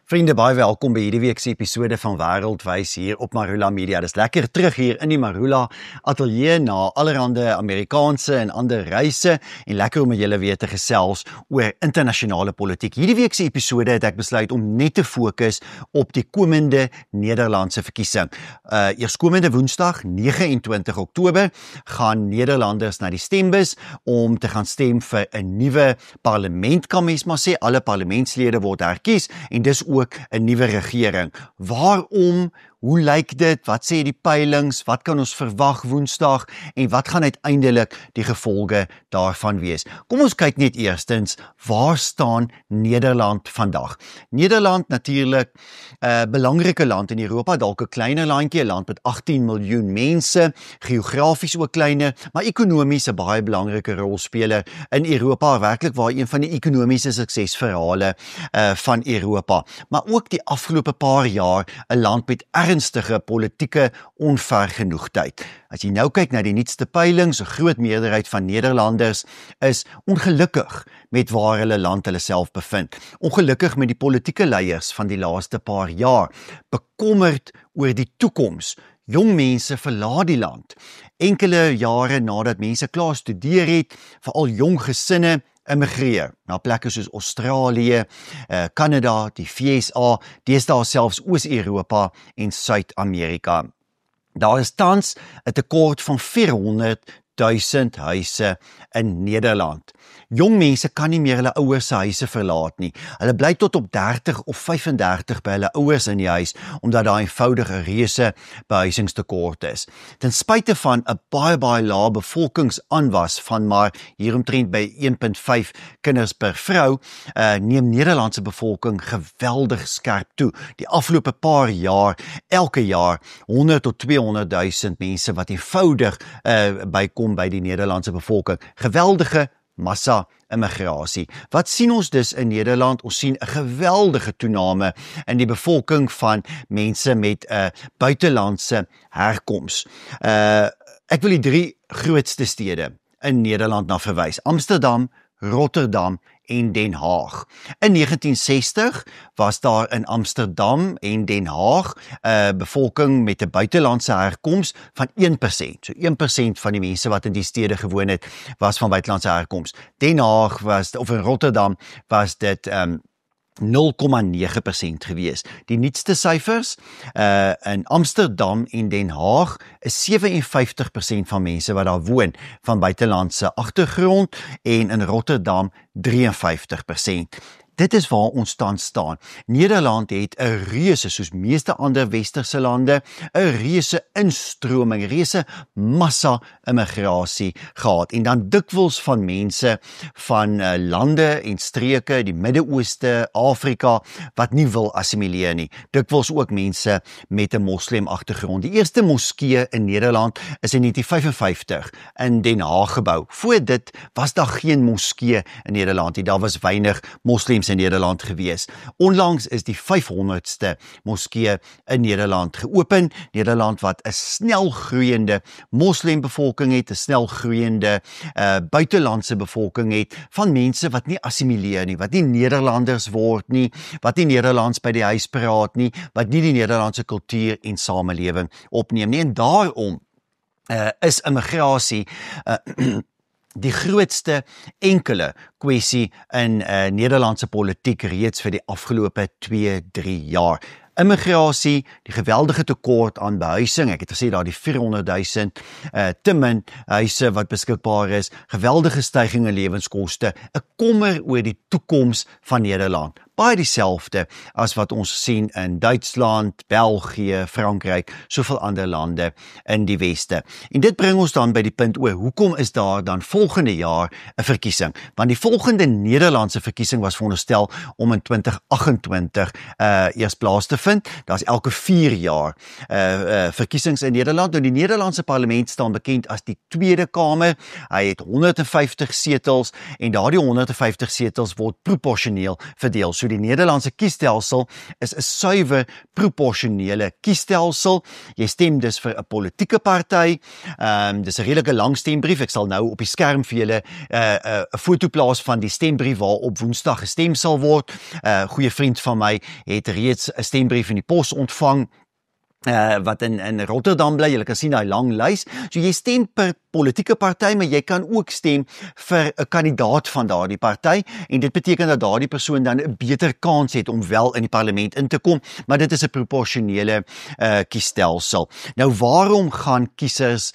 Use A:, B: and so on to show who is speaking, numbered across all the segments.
A: Vriende, baie welkom by hierdie week se episode van Wêreldwys hier op Marula Media. Dis lekker terug hier in die Marula ateljee na allerhande Amerikaanse en ander reise en lekker om met julle weer te gesels oor internasionale politiek. Hierdie week se episode het ek besluit om net te fokus op die komende Nederlandse verkiesing. Eerskomende Woensdag, 29 Oktober, gaan Nederlanders na die stembus om te gaan stem vir 'n nuwe parlement, kan mens maar sê. Alle parlementslede word herkies en dis ook 'n nuwe regering. Waarom? Hoe lyk dit? Wat sê die peilings? Wat kan ons verwag Woensdag? En wat gaan uiteindelik die gevolge daarvan wees? Kom ons kyk net eerstens, waar staan Nederland vandag? Nederland natuurlik 'n belangrike land in Europa, dalk 'n kleiner landjie, 'n land met 18 miljoen mense, geografies ook kleiner, maar ekonomies 'n baie belangrike rolspeler in Europa, werklik waar een van die ekonomiese suksesverhale van Europa. Maar ook die afgelope paar jaar 'n land met ernstige politieke onvergenoegdheid. As jy nou kyk na die nuutste peilings, 'n groot meerderheid van Nederlanders is ongelukkig met waar hulle land hulle self bevind. Ongelukkig met die politieke leiers van die laaste paar jaar. Bekommerd oor die toekoms. Jong mense verlaat die land. Enkele jare nadat mense klaar studeer het, veral jong gesinne immigreer na plekke soos Australië, Kanada, die VSA, deesdae selfs Oos-Europa en Suid-Amerika. Daar is tans 'n tekort van 400.000 huise in Nederland. Jong mense kan nie meer hulle ouers se huise verlaat nie. Hulle bly tot op 30 of 35 by hulle ouers in die huis, omdat daar eenvoudig 'n reuse behuisingstekort is. Ten spyte van 'n baie lae bevolkingsaanwas van maar hieromtrent by 1.5 kinders per vrou, neem Nederlandse bevolking geweldig skerp toe. Die afgelope paar jaar, elke jaar 100 tot 200.000 mense wat eenvoudig bykom by die Nederlandse bevolking. Geweldige massa-immigrasie. Wat sien ons dus in Nederland? Ons sien 'n geweldige toename in die bevolking van mense met buitelandse herkoms. Ek wil die 3 grootste stede in Nederland na verwys: Amsterdam, Rotterdam en Den Haag. In 1960 was daar in Amsterdam en Den Haag 'n bevolking met 'n buitelandse herkoms van 1%. So 1% van die mense wat in die stede gewoon het, was van buitelandse herkoms. Den Haag of in Rotterdam was dit 0,9% gewees. Die nuutste syfers in Amsterdam en Den Haag is 57% van mense wat daar woon van buitelandse agtergrond en in Rotterdam 53%. Dit is waar ons tans staan. Nederland het 'n reuse, soos meeste ander westerse lande, 'n reuse instroming, reuse massa-immigrasie gehad. En dan dikwels van mense van lande en streke, die Midde-Ooste, Afrika, wat nie wil assimileer nie. Dikwels ook mense met 'n moslim agtergrond. Die eerste moskee in Nederland is in 1955 in Den Haag gebou. Voor dit was daar geen moskee in Nederland nie. Daar was weinig moslems in Nederland gewees. Onlangs is die 500ste moskee in Nederland geopen. Nederland wat 'n snel groeiende moslimbevolking het, 'n snel groeiende buitelandse bevolking het, van mense wat nie assimileer nie, wat nie Nederlanders word nie, wat nie Nederlands by die huis praat nie, wat nie die Nederlandse kultuur en samelewing opneem nie. En daarom is immigrasie die grootste enkele kwessie in Nederlandse politiek reeds vir die afgelope 2-3 jaar. Immigrasie, die geweldige tekort aan behuising, ek het gesê daar die 400.000 te min huise wat beskikbaar is, geweldige stygings in lewenskoste, 'n kommer oor die toekoms van Nederland. Baie dieselfde as wat ons sien in Duitsland, België, Frankryk, soveel ander lande in die weste. En dit bring ons dan by die punt oor hoekom is daar dan volgende jaar 'n verkiesing? Want die volgende Nederlandse verkiesing was veronderstel om in 2028 eers plaas te vind. Daar's elke 4 jaar verkiesings in Nederland. Nou die Nederlandse parlement staan bekend as die Tweede Kamer. Hy het 150 setels en daardie 150 setels word proporsioneel verdeel. So So die Nederlandse kiesstelsel is 'n suiwer proporsionele kiesstelsel. Jy stem dus vir 'n politieke party. Dis 'n redelike lang stembrief. Ek sal nou op die skerm vir julle 'n foto plaas van die stembrief waarop Woensdag gestem sal word. 'n Goeie vriend van my het reeds 'n stembrief in die pos ontvang. Wat in Rotterdam bly, jy kan sien daai lang lys. So jy stem per politieke party, maar jy kan ook stem vir 'n kandidaat van daardie party en dit beteken dat daardie persoon dan 'n beter kans het om wel in die parlement in te kom, maar dit is 'n proporsionele kiesstelsel. Nou waarom gaan kiesers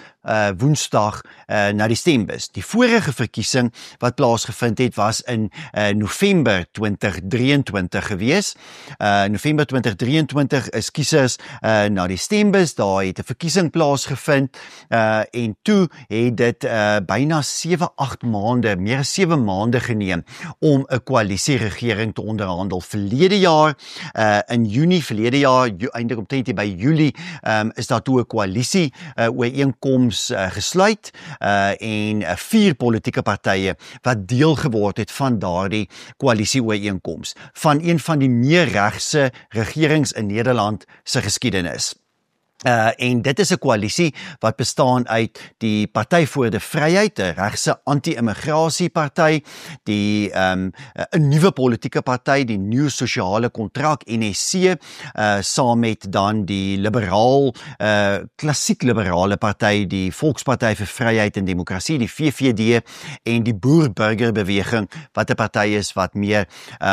A: Woensdag na die stembus? Die vorige verkiesing wat plaasgevind het was in November 2023 gewees. November 2023 is kiesers na die stembus, daar het 'n verkiesing plaasgevind en toe het dit byna 7-8 maande, meer as 7 maande geneem om 'n koalisieregering te onderhandel. Verlede jaar, in Junie verlede jaar, eintlik omtrent by Julie, is daar toe 'n koalisie ooreenkoms gesluit en 4 politieke partye wat deel geword het van daardie koalisie ooreenkoms van een van die meer regse regerings in Nederland se geskiedenis. En dit is 'n koalisie wat bestaan uit die Party voor die Vryheid, 'n regse anti-immigrasie party, die 'n nuwe politieke party, die Nuwe Sosiale Kontrak NSC, saam met dan die klassiek liberale party, die Volksparty vir Vryheid en Demokrasie, die VVD, en die Boer-Burgerbeweging wat 'n party is wat meer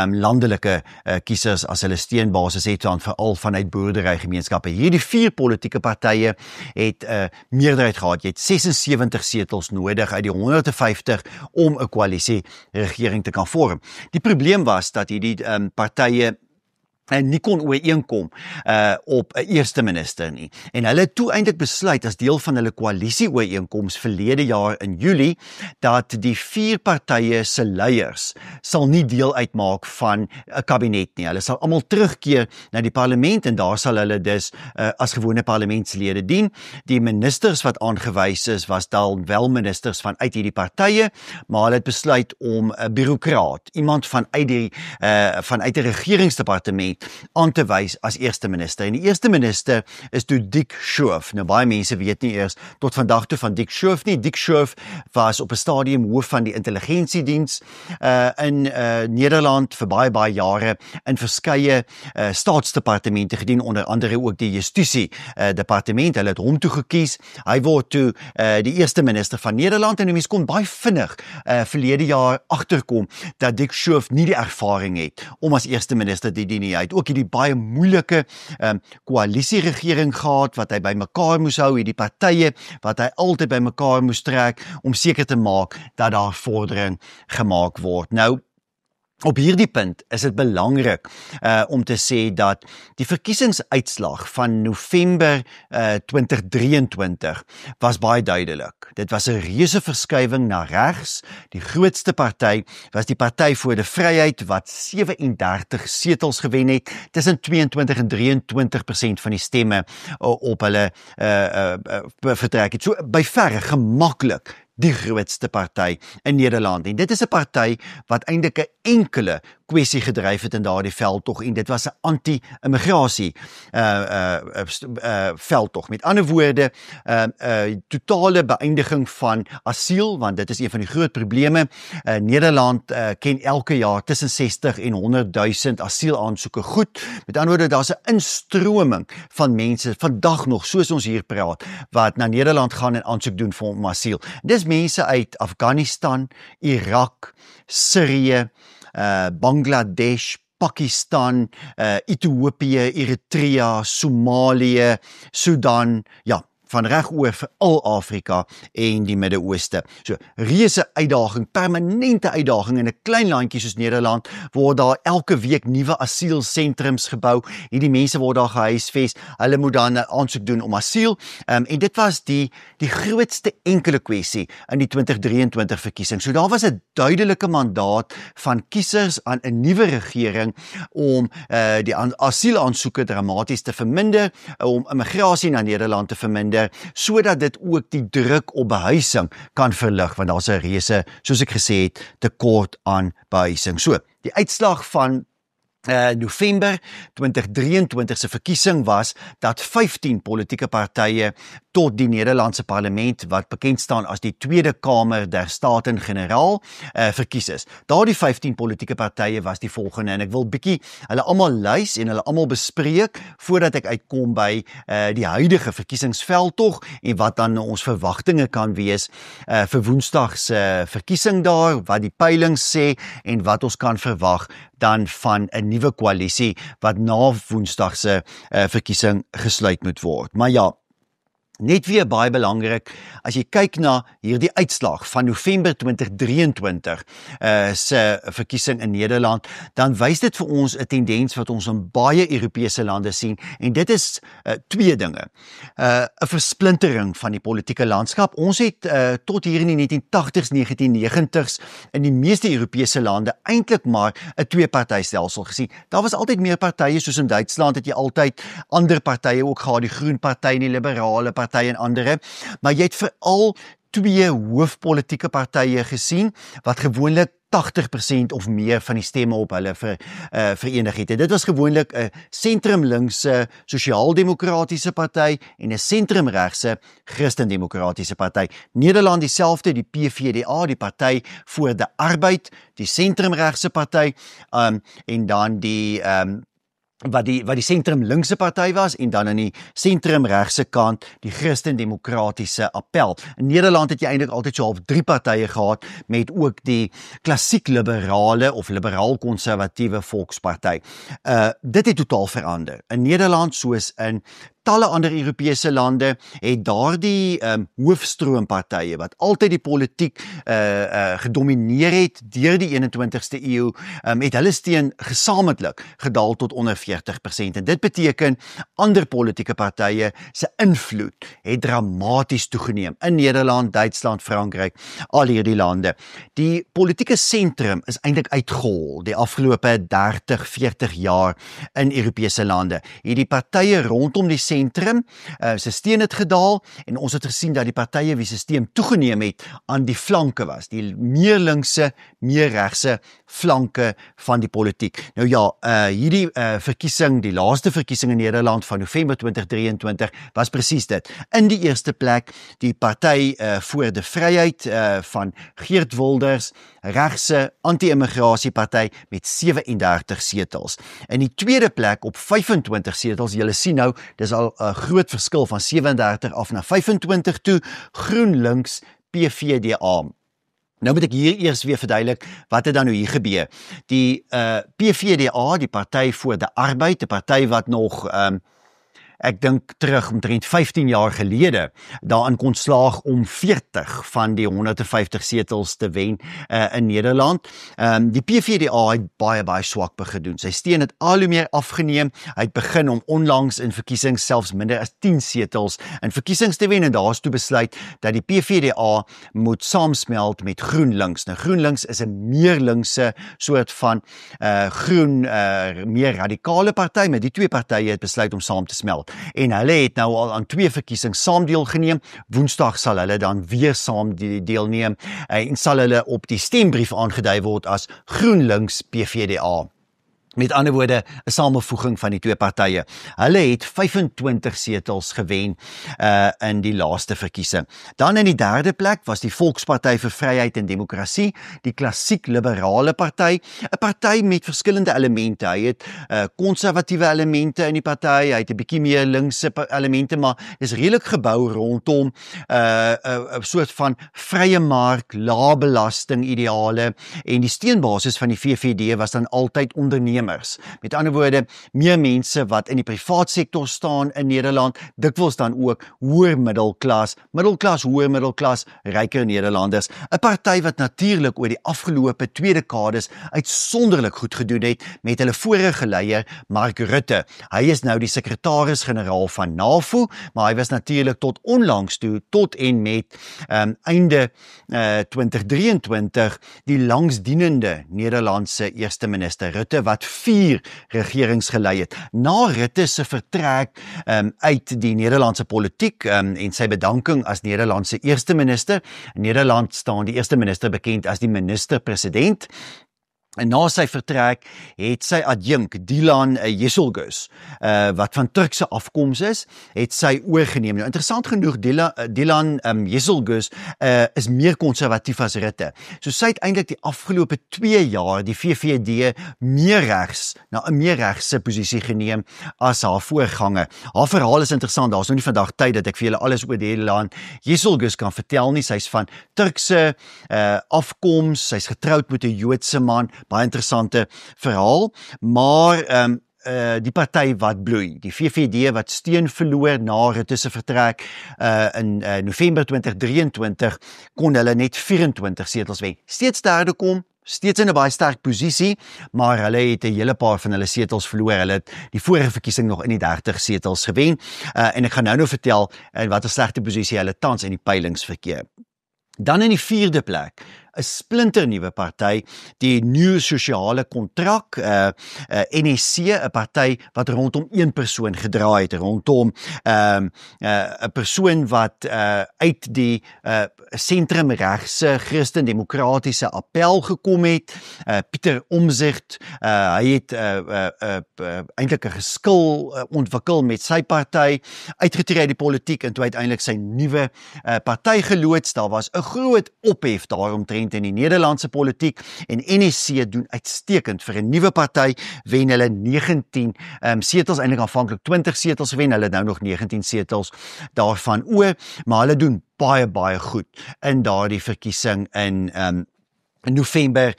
A: landelike kiesers as hulle steunbasis het, dan veral vanuit boerderygemeenskappe. Hierdie 4 politieke partye het meerderheid gehad. Jy het 76 setels nodig uit die 150 om 'n koalisieregering te kan vorm. Die probleem was dat hierdie partye nie kon ooreenkom op 'n eerste minister nie. En hulle het toe eintlik besluit as deel van hulle koalisieooreenkoms verlede jaar in Julie dat die 4 partye se leiers sal nie deel uitmaak van 'n kabinet nie. Hulle sal almal terugkeer na die parlement en daar sal hulle dus as gewone parlementslede dien. Die ministers wat aangewys is was dan wel ministers vanuit hierdie partye, maar hulle het besluit om 'n bureaukraat, iemand vanuit die vanuit 'n regeringsdepartement aan te wys as eerste minister. En die eerste minister is toe Dick Schoof. Nou baie mense weet nie eers tot vandag toe van Dick Schoof nie. Dick Schoof was op 'n stadium hoof van die intelligensiediens in Nederland vir baie jare in verskeie staatsdepartemente gedien, onder andere ook die justisie departement. Hulle het hom toe gekies. Hy word toe die eerste minister van Nederland en die mense kon baie vinnig verlede jaar agterkom dat Dick Schoof nie die ervaring het om as eerste minister te dien nie. Hy het ook hierdie baie moeilike koalisieregering gehad wat hy bymekaar moes hou, hierdie partye wat hy altyd bymekaar moes trek om seker te maak dat daar vordering gemaak word. Nou, op hierdie punt is dit belangrik om te sê dat die verkiesingsuitslag van November 2023 was baie duidelik. Dit was 'n reuse verskuiwing na regs. Die grootste party was die Party voor die Vryheid wat 37 setels gewen het, tussen 22 en 23% van die stemme op hulle vertrek het. So by verre gemaklik die grootste party in Nederland. En dit is 'n party wat eintlik 'n enkele kwessie gedryf het in daardie veldtog en dit was 'n anti-immigrasie veldtog. Met ander woorde, totale beëindiging van asiel, want dit is een van die groot probleme. Nederland ken elke jaar tussen 60 en 100.000 asielaansoeke goed. Met ander woorde, daar's 'n instroming van mense vandag nog, soos ons hier praat, wat na Nederland gaan en aansoek doen vir asiel. Dis mense uit Afghanistan, Irak, Sirië, Bangladesh, Pakistan, Ethiopië, Eritrea, Somalië, Sudan, ja, van reg oor vir al Afrika en die Midde-Ooste. So, reuse uitdaging, permanente uitdaging in 'n klein landjie soos Nederland, word daar elke week nuwe asielsentrums gebou. Hierdie mense word daar gehuisves. Hulle moet dan 'n aansoek doen om asiel. En dit was die grootste enkele kwessie in die 2023 verkiesing. So daar was 'n duidelike mandaat van kiesers aan 'n nuwe regering om die asielaansoeke dramaties te verminder, om immigrasie na Nederland te verminder, sodat dit ook die druk op behuising kan verlig, want daar's 'n reuse, soos ek gesê het, tekort aan behuising. So, die uitslag van November 2023 se verkiesing was dat 15 politieke partye tot die Nederlandse parlement, wat bekend staan as die Tweede Kamer der Staten-Generaal, verkies is. Daardie 15 politieke partye was die volgende, en ek wil bietjie hulle almal lys en hulle almal bespreek voordat ek uitkom by die huidige verkiesingsveldtog en wat dan ons verwagtinge kan wees vir Woensdag se verkiesing daar, wat die peilings sê en wat ons kan verwag dan van 'n nuwe koalisie wat na Woensdag se verkiesing gesluit moet word. Maar ja, net weer baie belangrik, as jy kyk na hierdie uitslag van November 2023 se verkiesing in Nederland, dan wys dit vir ons 'n tendens wat ons in baie Europese lande sien, en dit is twee dinge. 'n Versplintering van die politieke landskap. Ons het tot hier in die 1980s, 1990s in die meeste Europese lande eintlik maar 'n twee-partytjie-stelsel gesien. Daar was altyd meer partye, soos in Duitsland het jy altyd ander partye ook gehad, die Groen Party en die Liberale Party en andere, maar jy het veral twee hoofpolitieke partye gesien, wat gewoonlik 80% of meer van die stemme op hulle verenig het. En dit was gewoonlik 'n sentrumlinkse sosiaal-demokratiese party en 'n sentrumregse Christendemokratiese party. Nederland dieselfde, die PVDA, die Party voor de Arbeid, die sentrumregse party, en dan die wat die sentrumlinkse party was, en dan aan die sentrumregse kant die Christendemokratiese Appel. In Nederland het jy eintlik altyd so half drie partye gehad, met ook die klassiek liberale of liberaal-konservatiewe Volksparty. Dit het totaal verander. In Nederland, soos in talle ander Europese lande, het daardie hoofstroompartye wat altyd die politiek gedomineer het deur die 21ste eeu, het hulle steun gesamentlik gedaal tot onder 40%. En dit beteken ander politieke partye se invloed het dramaties toegeneem in Nederland, Duitsland, Frankryk, al hierdie lande. Die politieke sentrum is eintlik uitgehol die afgelope 30, 40 jaar in Europese lande. Hierdie partye rondom die sentrum, se steun het gedaal, en ons het gesien dat die partye wie se steun toegeneem het aan die flanke was, die meer linkse, meer regse flanke van die politiek. Nou ja, hierdie verkiesing, die laaste verkiesing in Nederland van November 2023 was presies dit. In die eerste plek die Party voor de Vryheid van Geert Wilders, regse anti-immigrasieparty met 37 setels. In die tweede plek op 25 setels, julle sien nou, dis al 'n groot verskil van 37 af na 25 toe, GroenLinks PVDA. Nou moet ek hier eers weer verduidelik wat het dan nou hier gebeur. Die PVDA, die Party voor de Arbeid, die party wat nog ek dink terug omtrent 15 jaar gelede daarin kon slaag om 40 van die 150 setels te wen in Nederland. Die PVDA het baie swak begin doen. Sy steun het al hoe meer afgeneem. Hy het begin om onlangs in verkiesings selfs minder as 10 setels in verkiesings te wen, en daar is toe besluit dat die PVDA moet saamsmelt met GroenLinks. Nou GroenLinks is 'n meer linkse soort van groen, meer radikale party, maar die twee partye het besluit om saam te smelt. En hulle het nou al aan twee verkiesings saam deelgeneem. Woensdag sal hulle dan weer saam deelneem en sal hulle op die stembrief aangedui word as GroenLinks PVDA. Met ander woorde, 'n samevoeging van die twee partye. Hulle het 25 setels gewen in die laaste verkiesing. Dan in die derde plek was die Volksparty vir Vryheid en Demokrasie, die klassiek liberale party, 'n party met verskillende elemente. Hy het konservatiewe elemente in die party, hy het 'n bietjie meer linkse elemente, maar dis redelik gebou rondom 'n soort van vrye mark, lae belasting ideale, en die steunbasis van die VVD was dan altyd ondernemers. Met ander woorde, meer mense wat in die privaat sektor staan in Nederland, dikwels dan ook hoër middelklas, hoër middelklas, ryker Nederlanders. 'n Party wat natuurlik oor die afgelope 2 dekades uitsonderlik goed gedoen het met hulle vorige leier, Mark Rutte. Hy is nou die sekretaris-generaal van NAVO, maar hy was natuurlik tot onlangs toe, tot en met einde 2023, die langsdienende Nederlandse eerste minister. Rutte wat 4 regerings gelei het. Na Rutte se vertrek uit die Nederlandse politiek en sy bedanking as Nederlandse eerste minister. In Nederland staan die eerste minister bekend as die minister-president. En na sy vertrek het sy adjunk Dilan Yeşilgöz, wat van Turkse afkoms is, het sy oorgeneem. Nou, interessant genoeg, Dilan Yeşilgöz is meer konservatief as Rutte. So sy het eintlik die afgelope 2 jaar die VVD meer regs, na 'n meer regse posisie geneem as haar voorganger. Haar verhaal is interessant, daar is nou nie vandag tyd dat ek vir julle alles oor Dilan Yeşilgöz kan vertel nie. Sy's van Turkse afkoms, sy's getroud met 'n Joodse man, baie interessante verhaal, maar die party wat bloei, die VVD wat steun verloor na Rutte se vertrek in November 2023, kon hulle net 24 setels wen. Steeds derde kom, steeds in 'n baie sterk posisie, maar hulle het 'n hele paar van hulle setels verloor. Hulle het die vorige verkiesing nog in die 30 setels gewen, en ek gaan nou vertel wat 'n slegte posisie hulle tans in die peilings verkeer. Dan in die 4de plek, 'n splinternuwe party, die Nuwe Sosiale Kontrak, NEC, 'n party wat rondom een persoon gedraai het, rondom 'n persoon wat uit die sentrumregse Christen-Demokratiese Appel gekom het, Pieter Omtzigt. Hy het eintlik 'n geskil ontwikkel met sy party, uitgetree uit die politiek en toe uiteindelik sy nuwe party geloods. Daar was 'n groot ophef daaromtrent in die Nederlandse politiek en NEC doen uitstekend vir 'n nuwe party, wen hulle 19 setels, eintlik aanvanklik 20 setels wen, hulle nou nog 19 setels daarvan oor, maar hulle doen baie goed in daardie verkiesing in November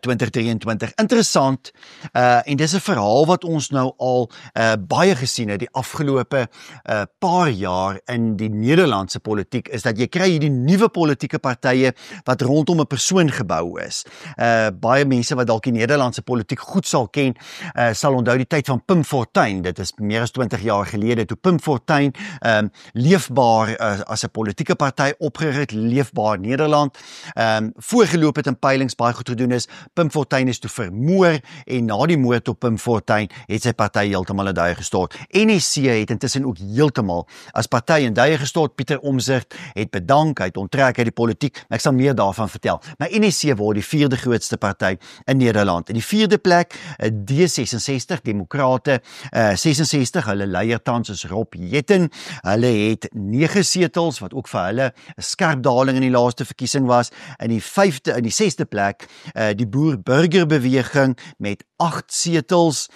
A: 2023. Interessant, en dis 'n verhaal wat ons nou al baie gesien het die afgelope paar jaar in die Nederlandse politiek, is dat jy kry hierdie nuwe politieke partye wat rondom 'n persoon gebou is. Baie mense wat dalk die Nederlandse politiek goed sal ken, sal onthou die tyd van Pim Fortuyn. Dit is meer as 20 jaar gelede toe Pim Fortuyn Leefbaar as 'n politieke party opgerig, Leefbaar Nederland, voorgeloop het in peilings baie goed gedoen is. Pim Fortuyn is toe vermoor en na die moord op Pim Fortuyn het sy party heeltemal in duie gestort. NEC het intussen ook heeltemal as party in duie gestort. Pieter Omtzigt het bedank, hy het onttrek uit die politiek. Ek sal meer daarvan vertel. Maar NEC word die 4de grootste party in Nederland. In die 4de plek, D66, Demokrate, 66, hulle leier tans is Rob Jetten. Hulle het 9 setels, wat ook vir hulle 'n skerp daling in die laaste verkiesing was. In die 6de plek, die Boer-Burger-beweging met 8 setels,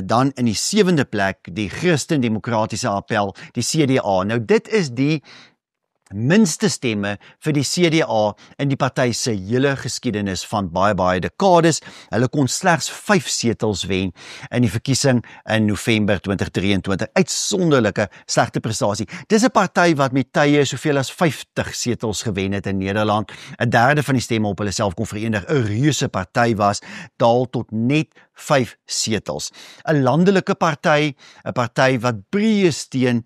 A: dan in die 7de plek, die Christen-Demokratiese Appel, die CDA. Nou dit is die minste stemme vir die CDA in die party se hele geskiedenis van baie dekades. Hulle kon slegs 5 setels wen in die verkiesing in November 2023. Uitsonderlike slegte prestasie. Dis 'n party wat met tye soveel as 50 setels gewen het in Nederland. 'n derde van die stemme op hulle self kon verenig. 'n reuse party was, daal tot net 5 setels. 'n landelike party, 'n party wat breë steun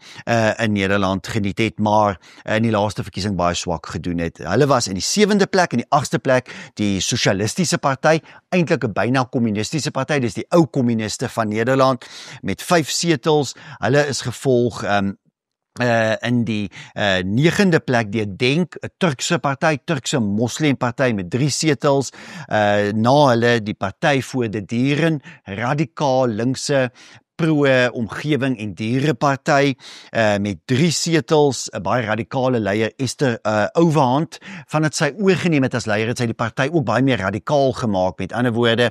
A: in Nederland geniet het, maar in die laaste verkiesing baie swak gedoen het. Hulle was in die 7de plek, in die 8ste plek, die Sosialistiese Party, eintlik 'n byna kommunistiese party, dis die ou kommuniste van Nederland, met 5 setels. Hulle is gevolg in die 9de plek deur Denk, 'n Turkse party, Turkse moslimparty met 3 setels. Na hulle die Party voor de Dieren, radikaal linkse pro-omgewing en diereparty met 3 setels, 'n baie radikale leier Esther Ouwehand. Vandat sy oorgeneem het as leier, het sy die party ook baie meer radikaal gemaak. Met ander woorde,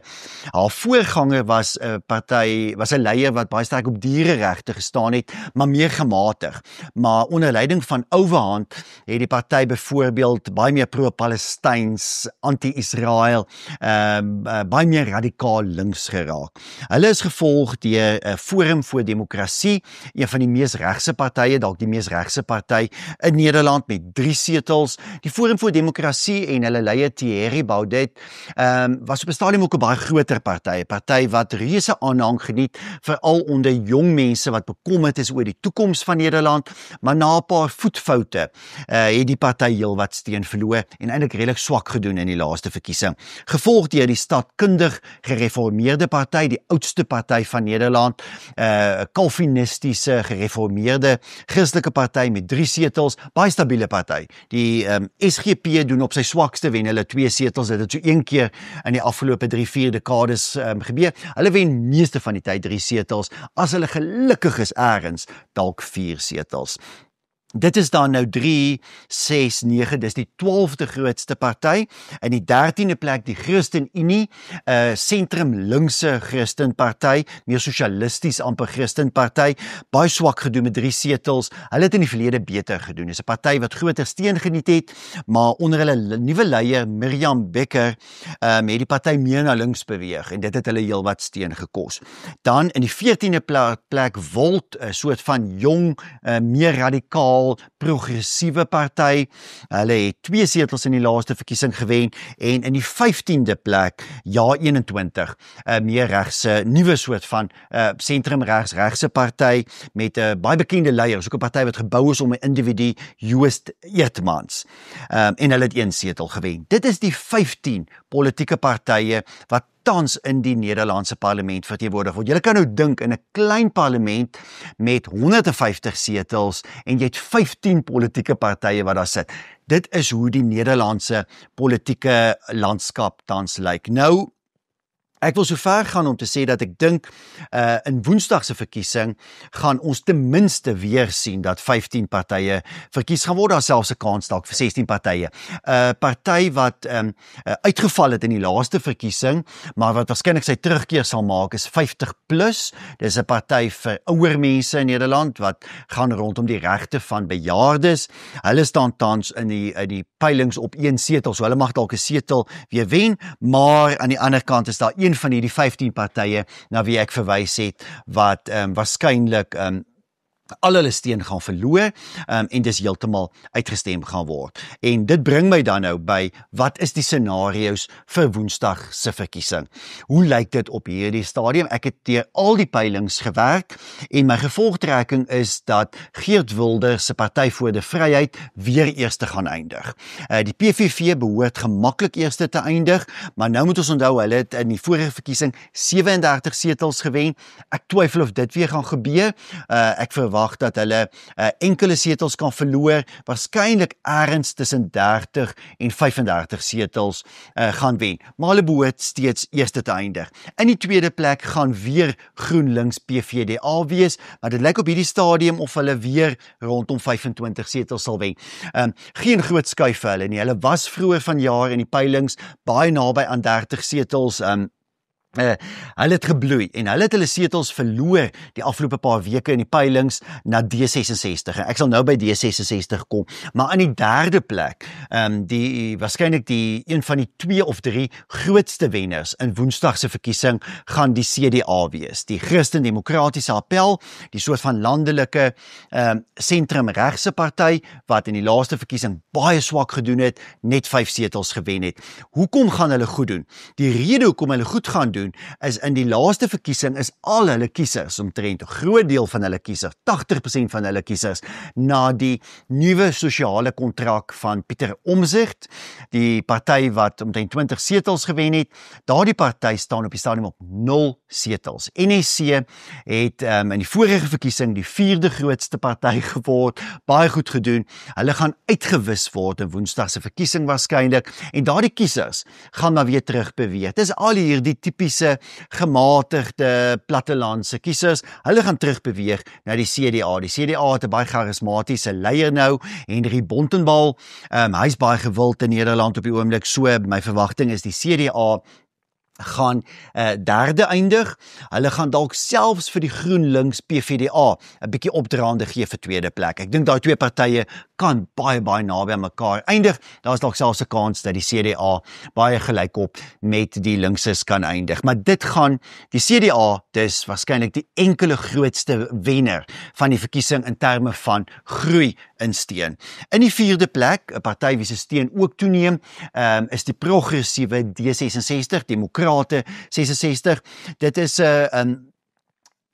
A: haar voorganger was 'n leier wat baie sterk op diereregte gestaan het, maar meer gematig. Maar onder leiding van Ouwehand het die party byvoorbeeld baie meer pro-Palestyns, anti-Israel, baie meer radikaal links geraak. Hulle is gevolg deur Forum voor Demokrasie, een van die mees regse partye, dalk die mees regse party in Nederland met 3 setels. Die Forum voor Demokrasie en hulle leier Thierry Baudet was op 'n stadium ook 'n baie groter party wat reuse aanhang geniet, veral onder jong mense wat bekommerd is oor die toekoms van Nederland, maar na 'n paar voetfoute het die party heelwat steun verloor en eintlik redelik swak gedoen in die laaste verkiesing. Gevolg deur die Staatkundig Gereformeerde Party, die oudste party van Nederland, Calvinistiese, gereformeerde Christelike party met 3 setels, baie stabiele party. Die SGP doen op sy swakste wen hulle 2 setels, dit het so een keer in die afgelope 3-4 dekades gebeur. Hulle wen meeste van die tyd 3 setels, as hulle gelukkig is ergens, dalk 4 setels. Dit is dan nou 3, 6, 9, dis die 12de grootste party. In die 13de plek die ChristenUnie, sentrum-linkse Christenparty, meer sosialisties amper Christenparty, baie swak gedoen met 3 setels. Hulle het in die verlede beter gedoen. Dis 'n party wat groter steun geniet het, maar onder hulle nuwe leier Miriam Becker het die party meer na links beweeg en dit het hulle heelwat steun gekos. Dan in die 14de plek Volt, 'n soort van jong, meer radikaal progressiewe party. Hulle het 2 setels in die laaste verkiesing gewen en in die 15de plek Ja21, meer regse, nuwe soort van sentrum-regse party met 'n baie bekende leier, so 'n party wat gebou is om 'n individu, Joost Eertmans. En hulle het 1 setel gewen. Dit is die 15 politieke partye wat tans in die Nederlandse parlement verteenwoordig word. Jy kan nou dink in 'n klein parlement met 150 setels en jy het 15 politieke partye wat daar sit. Dit is hoe die Nederlandse politieke landskap tans lyk. Nou, ek wil so ver gaan om te sê dat ek dink in Woensdag se verkiesing gaan ons ten minste weer sien dat 15 partye verkies gaan word, daar selfs 'n kans dalk vir 16 partye. Party wat uitgeval het in die laaste verkiesing, maar wat waarskynlik sy terugkeer sal maak, is 50+. Dis 'n party vir ouer mense in Nederland wat gaan rondom die regte van bejaardes. Hulle staan tans in die peilings op 1 setel, so hulle mag dalk 'n setel weer wen, maar aan die ander kant is daar een van hierdie 15 partye na wie ek verwys het, wat waarskynlik al hulle steun gaan verloor en dis heeltemal uitgestem gaan word. En dit bring my dan nou by, wat is die scenario's vir Woensdag se verkiesing? Hoe lyk dit op hierdie stadium? Ek het deur al die peilings gewerk en my gevolgtrekking is dat Geert Wilders se Party voor die Vryheid weer eerste gaan eindig. Die PVV behoort gemaklik eerste te eindig, maar nou moet ons onthou, hulle het in die vorige verkiesing 37 setels gewen. Ek twyfel of dit weer gaan gebeur. Ek verwag dat hulle enkele setels kan verloor, waarskynlik ergens tussen 30 en 35 setels gaan wen, maar hulle behoort steeds eerste te eindig. In die tweede plek gaan weer GroenLinks PVDA wees, maar dit lyk op hierdie stadium of hulle weer rondom 25 setels sal wen. Geen groot skuif vir hulle nie, hulle was vroeër vanjaar in die peilings baie naby aan 30 setels, hulle het gebloei en hulle het hulle setels verloor die afgelope paar weke in die peilings na D66. Ek sal nou by D66 kom, maar in die derde plek, waarskynlik een van die 2 of 3 grootste wenners in Woensdag se verkiesing gaan die CDA wees. Die Christen-Demokratiese Appel, die soort van landelike sentrum-regse party wat in die laaste verkiesing baie swak gedoen het, net 5 setels gewen het. Hoekom gaan hulle goed doen? Die rede hoekom hulle goed gaan doen is in die laaste verkiesing is al hulle kiesers, omtrent 'n groot deel van hulle kiesers, 80% van hulle kiesers, na die nuwe sosiale kontrak van Pieter Omtzigt, die party wat omtrent 20 setels gewen het. Daardie party staan op die stadium op 0 setels. NSC het in die vorige verkiesing die 4de grootste party geword, baie goed gedoen. Hulle gaan uitgewis word in Woensdag se verkiesing waarskynlik en daardie kiesers gaan maar weer terug beweeg. Dis al hierdie tipiese gematigde plattelandse kiesers, hulle gaan terugbeweeg na die CDA. Die CDA het 'n baie charismatiese leier nou, Henry Bontenbal. Hy's baie gewild in Nederland op die oomblik, so my verwagting is die CDA gaan derde eindig. Hulle gaan dalk selfs vir die GroenLinks PVDA 'n bietjie opdraande gee vir tweede plek. Ek dink daai twee partye kan baie naby aan mekaar eindig. Daar is dalk selfs 'n kans dat die CDA baie gelykop met die linkses kan eindig. Maar dit gaan die CDA dis waarskynlik die enkele grootste wenner van die verkiesing in terme van groei in steun. In die vierde plek, 'n party wie se steun ook toeneem, is die progressiewe D66, Demokrate 66. Dit is 'n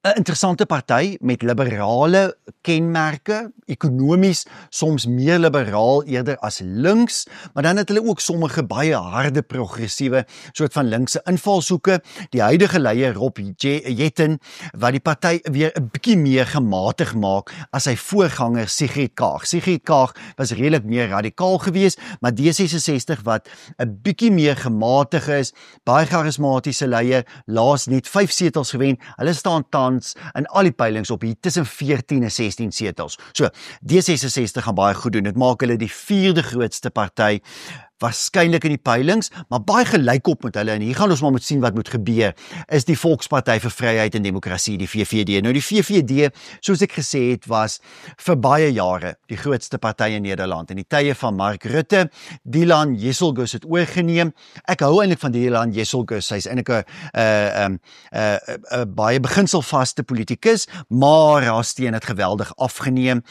A: 'n interessante party met liberale kenmerke, ekonomies soms meer liberaal eerder as links, maar dan het hulle ook sommige baie harde progressiewe soort van linkse invalshoeke. Die huidige leier Rob Jetten wat die party weer 'n bietjie meer gematig maak as sy voorganger Sigrid Kaag. Sigrid Kaag was redelik meer radikaal geweest, maar D66 wat 'n bietjie meer gematig is, baie charismatiese leier, laas net 5 setels gewen. Hulle staan tans in al die peilings op hier tussen 14 en 16 setels. So, D66 gaan baie goed doen. Dit maak hulle die 4de grootste party waarskynlik in die peilings, maar baie gelykop met hulle, en hier gaan ons maar moet sien wat moet gebeur, is die Volksparty vir Vryheid en Demokrasie, die VVD. Nou die VVD, soos ek gesê het, was vir baie jare die grootste party in Nederland. In die tye van Mark Rutte, Dylan Jesselgus het oorgeneem. Ek hou eintlik van Dylan Jesselgus. Hy's eintlik 'n baie beginselvaste politikus, maar haar steun het geweldig afgeneem.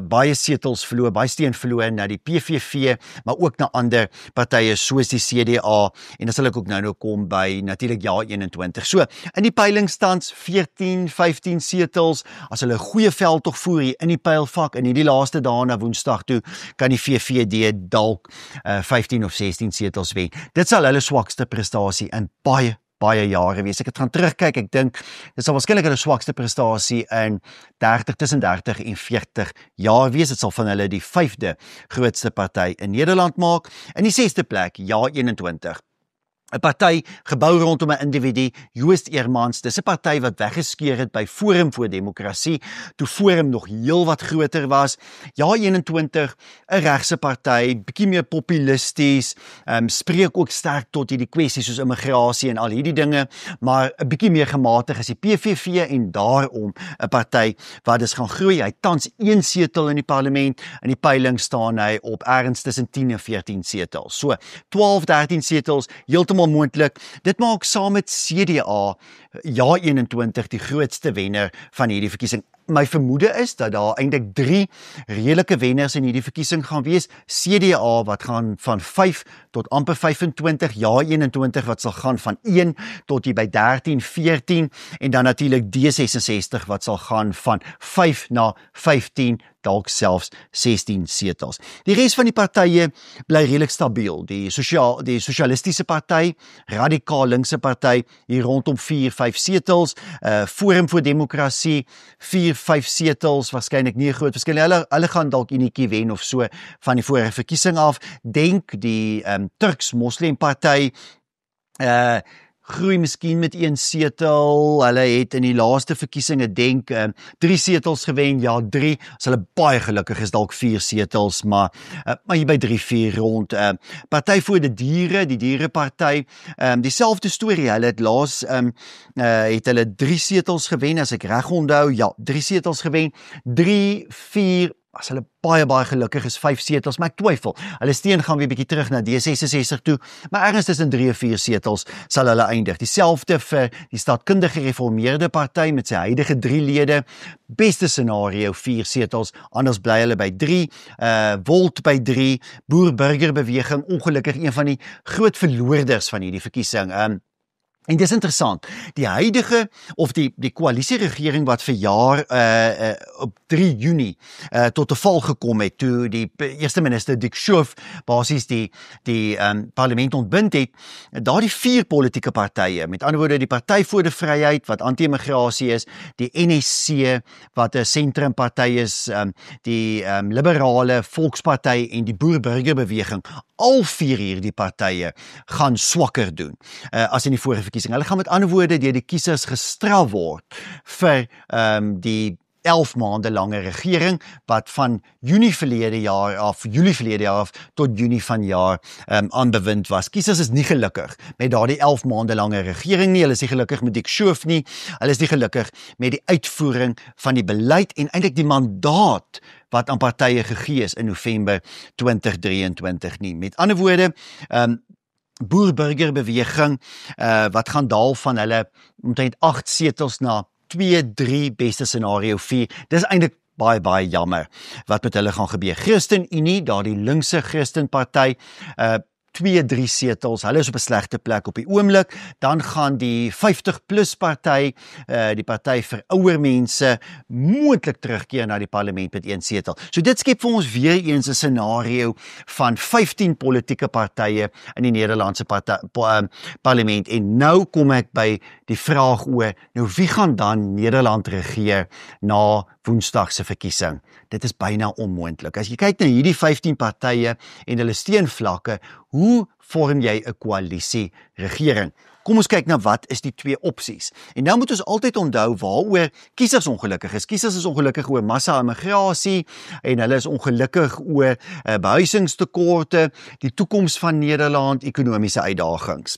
A: Baie setels verloor, baie steun verloor na die PVV, maar ook na ander partye soos die CDA, en dan sal ek ook nou kom by natuurlik Ja21. So, in die peilingstands 14, 15 setels, as hulle 'n goeie veldtog voer hier in die peilvak, in hierdie laaste dae na Woensdag toe, kan die VVD dalk 15 of 16 setels wen. Dit sal hulle swakste prestasie in baie jare wees. Ek het gaan terugkyk, ek dink, dit sal waarskynlik hulle swakste prestasie in tussen 30 en 40 jaar wees. Dit sal van hulle die 5de grootste party in Nederland maak. In die 6de plek, Ja21. 'n party gebou rondom 'n individu, Joost Eermans. Dis 'n party wat weggeskeur het by Forum vir Demokrasie, toe Forum nog heel wat groter was. Ja21, 'n regse party, bietjie meer populisties, spreek ook sterk tot hierdie kwessies soos immigrasie en al hierdie dinge, maar 'n bietjie meer gematig as die PVV, en daarom 'n party wat dus gaan groei. Hy tans 1 setel in die parlement, in die peiling staan hy op ergens tussen 10 en 14 setels. So 12, 13 setels, heeltemal moontlik. Dit maak saam met CDA Ja21 die grootste wenner van hierdie verkiesing. My vermoede is dat daar eintlik 3 redelike wenners in hierdie verkiesing gaan wees. CDA wat gaan van 5 tot amper 25, Ja21 wat sal gaan van 1 tot hier by 13, 14, en dan natuurlik D66 wat sal gaan van 5 na 15, dalk selfs 16 setels. Die res van die partye bly redelik stabiel. Die sosialistiese party, radikaal linkse party, hier rondom 4, 5 setels, Forum vir Demokrasie, 4, 5 setels, waarskynlik nie 'n groot verskil. Hulle gaan dalk enetjie wen of so van die vorige verkiesing af. Denk die Turks Moslem party, groei miskien met 1 setel. Hulle het in die laaste verkiesing, denk 3 setels gewen, ja 3, as hulle baie gelukkig is, dalk 4 setels, maar hier by 3, 4 rond. Party vir die Diere, die Diereparty, dieselfde storie. Hulle het laas het hulle 3 setels gewen, as ek reg onthou, ja, 3 setels gewen, 3, 4, as hulle baie gelukkig is, 5 setels, maar ek twyfel. Hulle steun gaan weer bietjie terug na D66 toe, maar ergens tussen 3 of 4 setels sal hulle eindig. Dieselfde vir die Staatkundige Gereformeerde Party met sy huidige 3 lede. Beste scenario 4 setels, anders bly hulle by 3, Volt by 3, Boer-Burger-beweging, ongelukkig een van die groot verloorders van hierdie verkiesing. En dis interessant, die huidige, of die koalisieregering wat vir jaar op 3 Junie tot 'n val gekom het, toe die eerste minister Dick Schoof basies die parlement ontbind het, daardie 4 politieke partye, met ander woorde die Party vir die Vryheid wat anti-immigrasie is, die NSC wat 'n sentrumparty is, die liberale Volksparty en die Boer-Burger-beweging, al 4 hierdie partye gaan swakker doen as in die vorige verkiesing. Hulle gaan met ander woorde deur die kiesers gestraf word vir die 11 maande lange regering wat van Julie verlede jaar af tot Junie vanjaar aan bewind was. Kiesers is nie gelukkig met daardie 11 maande lange regering nie. Hulle is nie gelukkig met Dick Schoof nie. Hulle is nie gelukkig met die uitvoering van die beleid en eintlik die mandaat wat aan partye gegee is in November 2023 nie. Met ander woorde, Boer-Burger-beweging wat gaan daal van hulle omtrent 8 setels na 2, 3, beste scenario 4. Dis eintlik baie jammer wat met hulle gaan gebeur. ChristenUnie, daardie linkse Christenparty, 2-3 setels, hulle is op 'n slegte plek op die oomblik. Dan gaan die 50+ party, die party vir ouer mense, moontlik terugkeer na die parlement met 1 setel. So dit skep vir ons weer eens 'n scenario van 15 politieke partye in die Nederlandse parlement. En nou kom ek by die vraag oor, nou wie gaan dan Nederland regeer na Woensdag se verkiesing? Dit is byna onmoontlik. As jy kyk na hierdie 15 partye en hulle steunvlakke, hoe vorm jy 'n koalisie regering? Kom ons kyk na wat is die 2 opsies. En nou moet ons altyd onthou waaroor kiesers ongelukkig is. Kiesers is ongelukkig oor massa-immigrasie en hulle is ongelukkig oor behuisingstekorte, die toekoms van Nederland, ekonomiese uitdagings.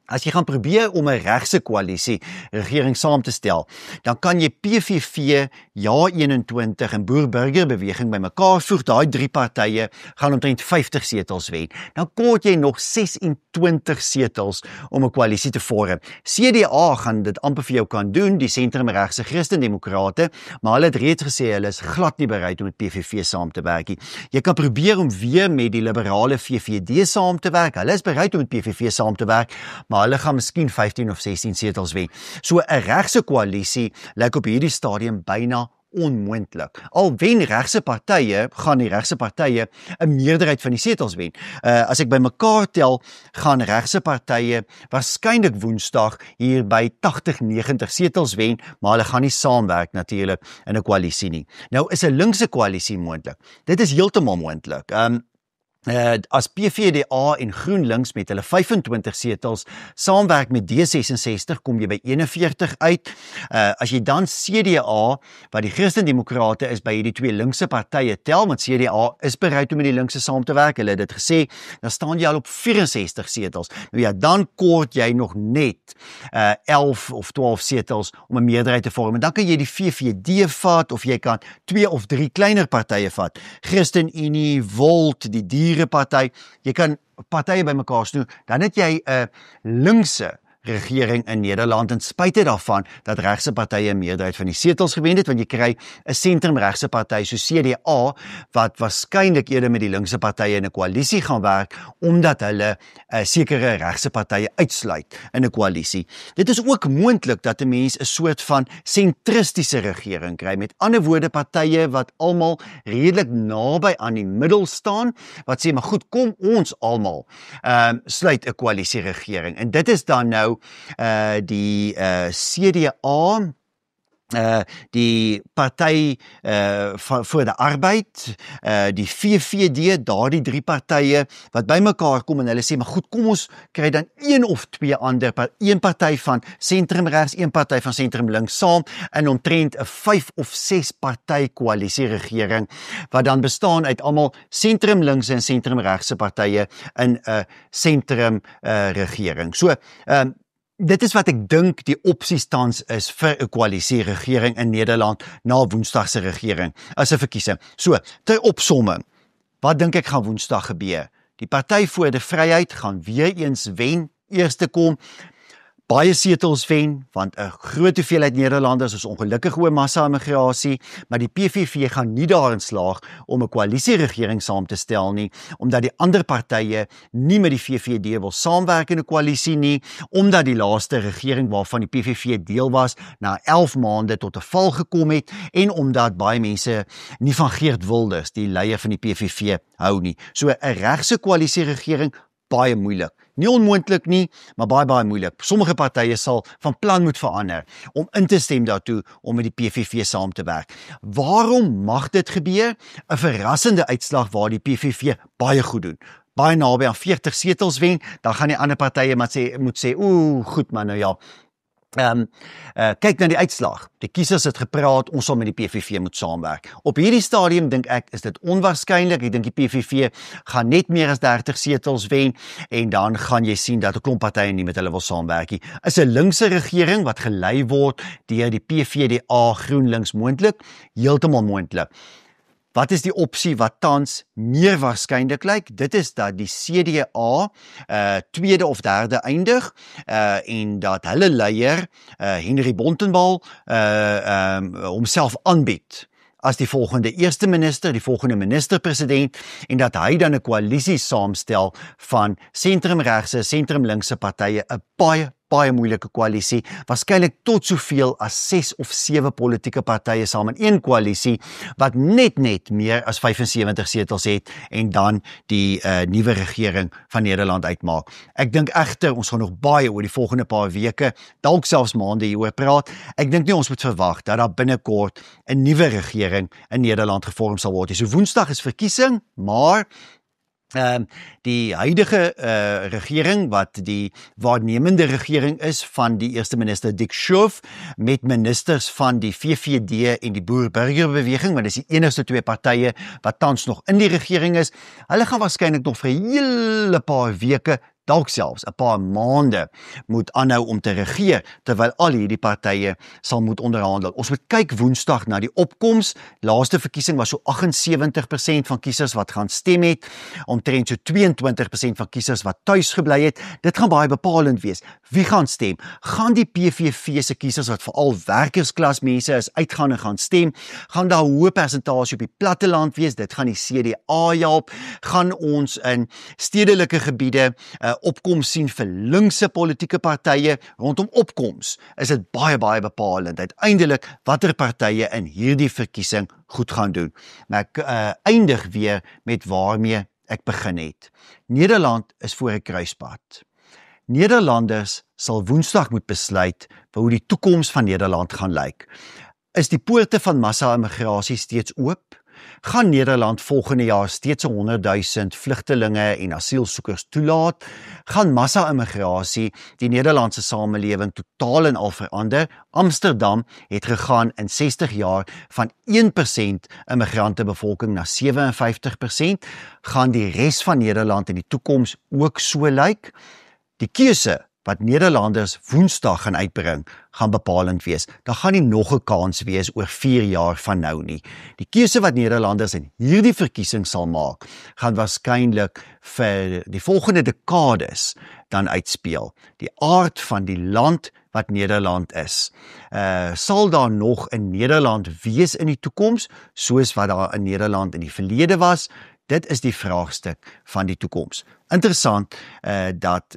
A: As jy gaan probeer om 'n regse koalisie regering saam te stel, dan kan jy PVV, Ja21 en Boer-Burger-beweging bymekaar voeg. Daai 3 partye gaan omtrent 50 setels wen. Dan kort jy nog 26 setels om 'n koalisie te vorm. CDA gaan dit amper vir jou kan doen, die sentrumregse Christendemokrate, maar hulle het reeds gesê hulle is glad nie bereid om met PVV saam te werk nie. Jy kan probeer om weer met die liberale VVD saam te werk. Hulle is bereid om met PVV saam te werk, maar hulle gaan miskien 15 of 16 setels wen. So 'n regse koalisie lyk op hierdie stadium byna onmoontlik. Al wen regse partye, gaan die regse partye 'n meerderheid van die setels wen. As ek bymekaar tel, gaan regse partye waarskynlik Woensdag hier by 80-90 setels wen, maar hulle gaan nie saamwerk natuurlik in 'n koalisie nie. Nou is 'n linkse koalisie moontlik. Dit is heeltemal moontlik. As PVDA en GroenLinks met hulle 25 setels saamwerk met D66, kom jy by 41 uit. As jy dan CDA, wat die Christendemokrate is, by hierdie 2 linkse partye tel, want CDA is bereid om met die linkse saam te werk, hulle het dit gesê, dan staan jy al op 64 setels. Nou ja, dan kort jy nog net 11 of 12 setels om 'n meerderheid te vorm. En dan kan jy die VVD vat, of jy kan 2 of 3 kleiner partye vat. ChristenUnie, Volt, die Diereparty, jy kan partye bymekaar snoer, dan het jy 'n linkse regering in Nederland, en spite daarvan dat regse partye 'n meerderheid van die setels gewen het, want jy kry 'n sentrumregse party so CDA wat waarskynlik eerder met die linkse partye in 'n koalisie gaan werk, omdat hulle sekere regse partye uitsluit in 'n koalisie. Dit is ook moontlik dat 'n mens 'n soort van sentristiese regering kry, met ander woorde partye wat almal redelik naby aan die middel staan, wat sê maar goed, kom ons almal sluit 'n koalisie regering, en dit is dan nou die CDA, die Party vir die Arbeid, die VVD, daardie 3 partye wat bymekaar kom en hulle sê, maar goed, kom ons kry dan 1 of 2 ander, 1 party van sentrumregs, 1 party van sentrumlinks saam, in omtrent 'n 5 of 6 party koalisie regering, wat dan bestaan uit almal sentrumlinkse en sentrumregse partye in 'n sentrum regering. So, dit is wat ek dink die opsies tans is vir 'n koalisie regering in Nederland na Woensdag se regering as 'n verkiesing. So, ter opsomming, wat dink ek gaan Woensdag gebeur? Die Party vir die Vryheid gaan weer eens wen, eerste kom, baie setels wen, want 'n groot hoeveelheid Nederlanders is ongelukkig oor massa-immigrasie, maar die PVV gaan nie daarin slaag om 'n koalisieregering saam te stel nie, omdat die ander partye nie met die VVD wil saamwerk in 'n koalisie nie, omdat die laaste regering waarvan die PVV deel was, na 11 maande tot 'n val gekom het, en omdat baie mense nie van Geert Wilders, die leier van die PVV, hou nie. So 'n regse koalisieregering, baie moeilik. Nie onmoontlik nie, maar baie moeilik. Sommige partye sal van plan moet verander om in te stem daartoe om met die PVV saam te werk. Waarom mag dit gebeur? 'n Verrassende uitslag waar die PVV baie goed doen. Baie naby aan 40 setels wen, dan gaan die ander partye moet sê, goed man, nou ja. Kyk na die uitslag. Die kiesers het gepraat, ons sal met die PVV moet saamwerk. Op hierdie stadium dink ek is dit onwaarskynlik. Ek dink die PVV gaan net meer as 30 setels wen, en dan gaan jy sien dat 'n klomp partye nie met hulle wil saamwerk nie. Is 'n linkse regering wat gelei word deur die PVDA, GroenLinks moontlik? Heeltemal moontlik. Wat is die opsie wat tans meer waarskynlik lyk? Dit is dat die CDA tweede of derde eindig, en dat hulle leier Henry Bontebal homself aanbied as die volgende eerste minister, die volgende minister-president, en dat hy dan 'n koalisie saamstel van sentrumregse, sentrumlinkse partye, 'n baie moeilike koalisie, waarskynlik tot soveel as 6 of 7 politieke partye saam in een koalisie, wat net meer as 75 setels het, en dan die nuwe regering van Nederland uitmaak. Ek dink egter, ons gaan nog baie oor die volgende paar weke, dalk selfs maande hieroor praat. Ek dink nie ons moet verwag dat daar binnekort 'n nuwe regering in Nederland gevorm sal word. So Woensdag is verkiesing, maar die huidige regering, wat die waarnemende regering is van die eerste minister Dick Schoof, met ministers van die VVD en die Boer-Burgerbeweging, want dit is die enigste 2 partye wat tans nog in die regering is, hulle gaan waarskynlik nog vir 'n hele paar weke, dalk selfs 'n paar maande moet aanhou om te regeer, terwyl al hierdie partye sal moet onderhandel. Ons moet kyk Woensdag na die opkoms. Laaste verkiesing was so 78% van kiesers wat gaan stem het, omtrent so 22% van kiesers wat tuis gebly het. Dit gaan baie bepalend wees. Wie gaan stem? Gaan die PVV se kiesers wat veral werkersklas mense is uitgaan en gaan stem? Gaan daar 'n hoë persentasie op die platteland wees? Dit gaan die CDA help. Gaan ons in stedelike gebiede opkoms sien vir linkse politieke partye? Rondom opkoms is dit baie bepalend uiteindelik watter partye in hierdie verkiesing goed gaan doen. Maar ek eindig weer met waarmee ek begin het. Nederland is voor 'n kruispunt. Nederlanders sal Woensdag moet besluit hoe die toekoms van Nederland gaan lyk. Is die poorte van massa-immigrasie steeds oop? Gaan Nederland volgende jaar steeds 100,000 vlugtelinge en asielsoekers toelaat? Gaan massa-immigrasie die Nederlandse samelewing totaal en al verander? Amsterdam het gegaan in 60 jaar van 1% immigrantebevolking na 57%. Gaan die res van Nederland in die toekoms ook so lyk? Die keuse wat Nederlanders Woensdag gaan uitbring, gaan bepalend wees. Daar gaan nie nog 'n kans wees oor 4 jaar van nou nie. Die keuse wat Nederlanders in hierdie verkiesing sal maak, gaan waarskynlik vir die volgende dekades dan uitspeel. Die aard van die land wat Nederland is. Sal daar nog 'n Nederland wees in die toekoms, soos wat daar in Nederland in die verlede was? Dit is die vraagstuk van die toekoms. Interessant dat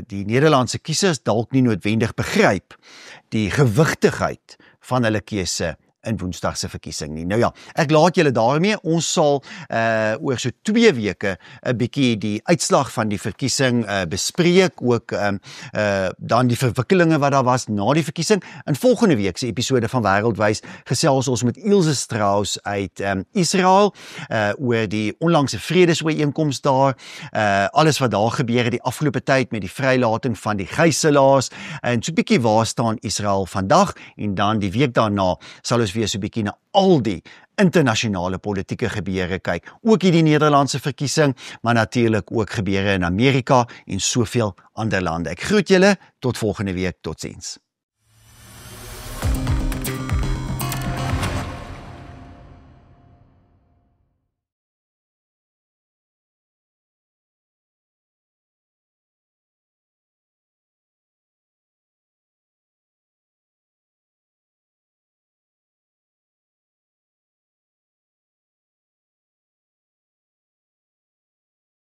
A: die Nederlandse kiesers dalk nie noodwendig begryp die gewigtigheid van hulle keuse in Woensdag se verkiesing nie. Nou ja, ek laat julle daarmee. Ons sal oor so 2 weke 'n bietjie die uitslag van die verkiesing bespreek, ook dan die verwikkelinge wat daar was na die verkiesing. In volgende week se episode van Wêreldwys gesels ons met Ilse Strauss uit Israel oor die onlangse vredesooreenkoms daar, alles wat daar gebeur het die afgelope tyd met die vrylating van die gijslaers, en so 'n bietjie waar staan Israel vandag, en dan die week daarna sal ons weer so 'n bietjie na al die internasionale politieke gebeure kyk, ook hierdie Nederlandse verkiesing, maar natuurlik ook gebeure in Amerika en soveel ander lande. Ek groet julle, tot volgende week, totsiens.